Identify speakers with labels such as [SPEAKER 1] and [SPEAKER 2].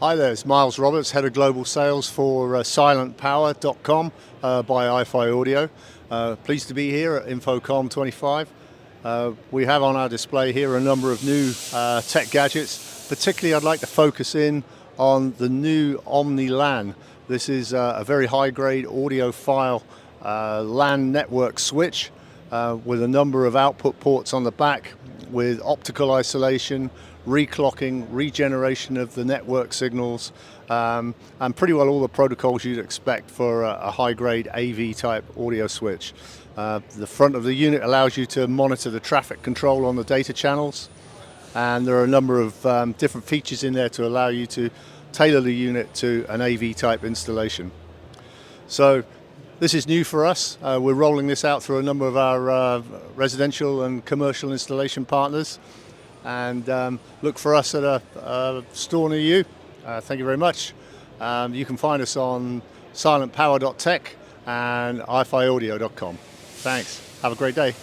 [SPEAKER 1] Hi there, it's Miles Roberts, Head of Global Sales for silentpower.com by iFi Audio. Pleased to be here at InfoComm 25. We have on our display here a number of new tech gadgets. Particularly I'd like to focus in on the new OMNI LAN. This is a very high-grade audiophile LAN network switch with a number of output ports on the back with optical isolation, reclocking, regeneration of the network signals, and pretty well all the protocols you'd expect for a high-grade AV type audio switch. The front of the unit allows you to monitor the traffic control on the data channels, and there are a number of different features in there to allow you to tailor the unit to an AV type installation. So this is new for us. We're rolling this out through a number of our residential and commercial installation partners, and look for us at a store near you. Thank you very much. You can find us on silentpower.tech and ifiaudio.com. Thanks. Have a great day.